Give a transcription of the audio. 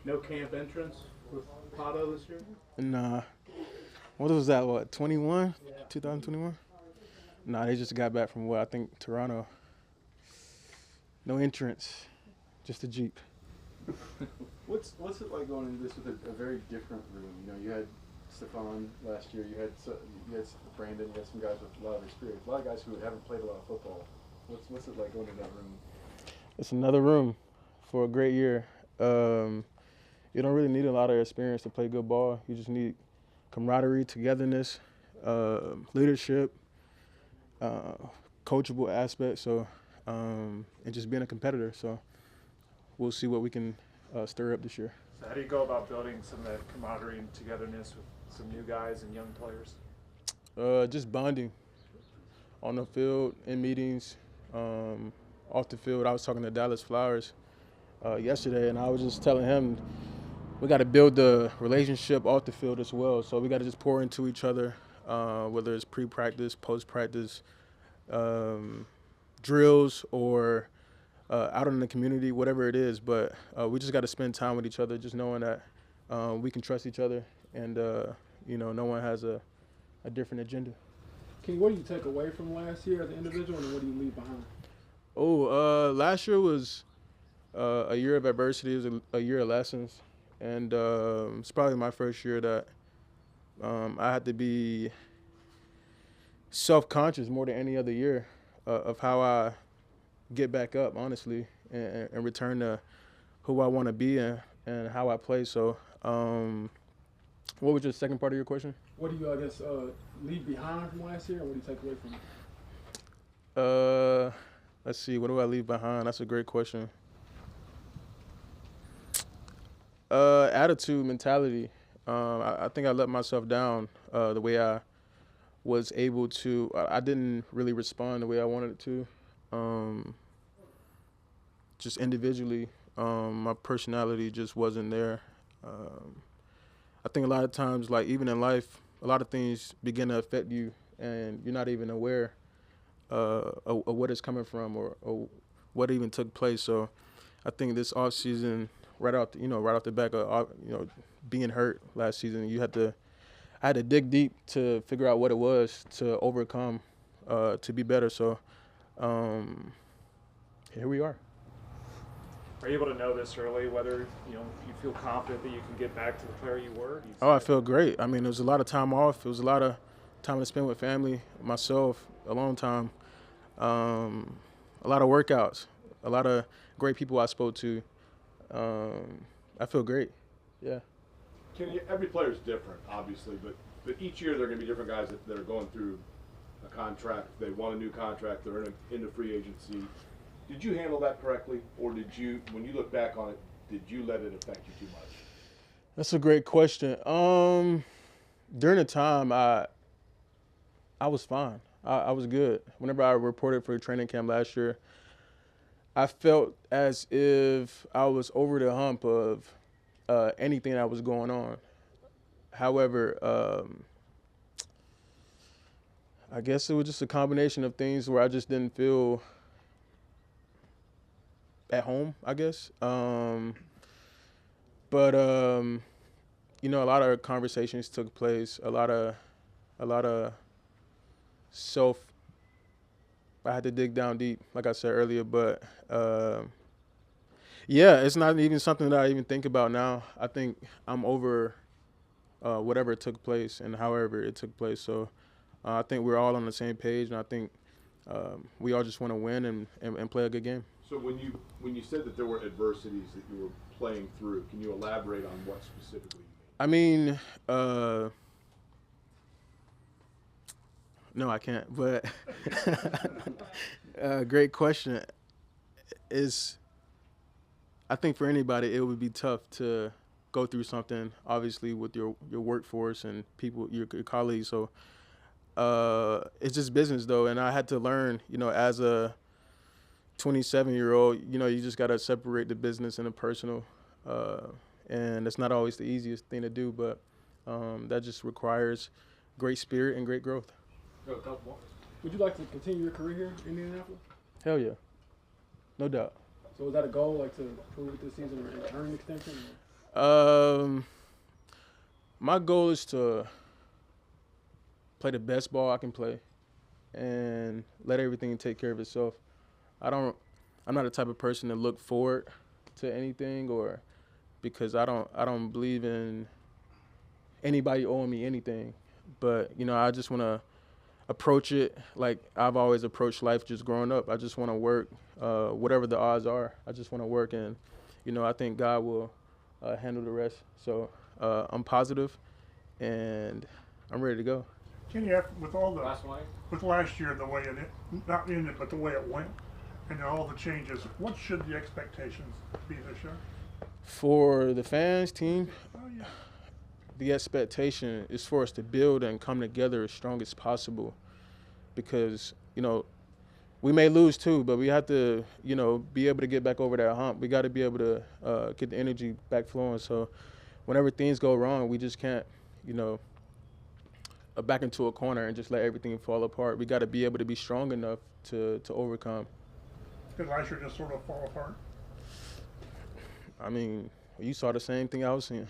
No camp entrance with Pato this year? Nah. What was that? What, 21? Yeah. 2021? Nah, they just got back from what I think Toronto. No entrance, just a Jeep. What's it like going into this with a very different room? You know, you had Stephon last year. You had Brandon. You had some guys with a lot of experience. A lot of guys who haven't played a lot of football. What's it like going in that room? It's another room for a great year. You don't really need a lot of experience to play good ball. You just need camaraderie, togetherness, leadership, coachable aspect. So, and just being a competitor. So, we'll see what we can stir up this year. So how do you go about building some of that camaraderie and togetherness with some new guys and young players? Just bonding on the field, in meetings, off the field. I was talking to Dallas Flowers yesterday, and I was just telling him we got to build the relationship off the field as well. So we got to just pour into each other, whether it's pre-practice, post-practice, drills, or out in the community, whatever it is. But we just got to spend time with each other, just knowing that we can trust each other, and no one has a different agenda. Kenny, what do you take away from last year as an individual, and what do you leave behind? Last year was a year of adversity. It was a year of lessons, and it's probably my first year that I had to be self-conscious more than any other year of how I get back up, honestly, and return to who I want to be and how I play. So, what was your second part of your question? What do you, leave behind from last year, and what do you take away from it? Let's see. What do I leave behind? That's a great question. Attitude, mentality. I think I let myself down the way I was able to. I didn't really respond the way I wanted to. Just individually, my personality just wasn't there. I think a lot of times, like even in life, a lot of things begin to affect you, and you're not even aware of what it's coming from or what even took place. So, I think this off season, right off the back of being hurt last season, I had to dig deep to figure out what it was to overcome, to be better. So, here we are. Are you able to know this early, whether you feel confident that you can get back to the player you were? I feel great. I mean, there was a lot of time off. It was a lot of time to spend with family, myself, alone time, a lot of workouts, a lot of great people I spoke to. I feel great. Yeah. Every player is different, obviously, but each year there are going to be different guys that are going through a contract. They want a new contract. They're into free agency. Did you handle that correctly, or did you, when you look back on it, did you let it affect you too much? That's a great question. During the time, I was fine. I was good. Whenever I reported for training camp last year, I felt as if I was over the hump of anything that was going on. However, I guess it was just a combination of things where I just didn't feel at home, I guess. But a lot of conversations took place. A lot of self. I had to dig down deep, like I said earlier. But it's not even something that I even think about now. I think I'm over whatever took place and however it took place. So I think we're all on the same page, and I think we all just want to win and play a good game. So when you said that there were adversities that you were playing through, can you elaborate on what specifically you mean? I mean, no, I can't. But great question. I think for anybody, it would be tough to go through something, obviously, with your workforce and people, your colleagues. So it's just business, though. And I had to learn, as a 27-year-old, you just got to separate the business and the personal. And it's not always the easiest thing to do, but that just requires great spirit and great growth. Would you like to continue your career here in Indianapolis? Hell yeah. No doubt. So is that a goal, like to prove it this season or earn an extension? My goal is to play the best ball I can play and let everything take care of itself. I'm not the type of person to look forward to anything, or because I don't believe in anybody owing me anything. But, I just want to approach it like I've always approached life just growing up. I just want to work, whatever the odds are. I just want to work, and, I think God will handle the rest. So I'm positive, and I'm ready to go. Kenny, with last year, the way it not ended, but the way it went, and all the changes, what should the expectations be this year? For the fans, team, Oh, yeah. the expectation is for us to build and come together as strong as possible, because, we may lose too, but we have to, be able to get back over that hump. We got to be able to get the energy back flowing. So whenever things go wrong, we just can't, back into a corner and just let everything fall apart. We got to be able to be strong enough to overcome. Did last year just sort of fall apart? I mean, you saw the same thing I was seeing.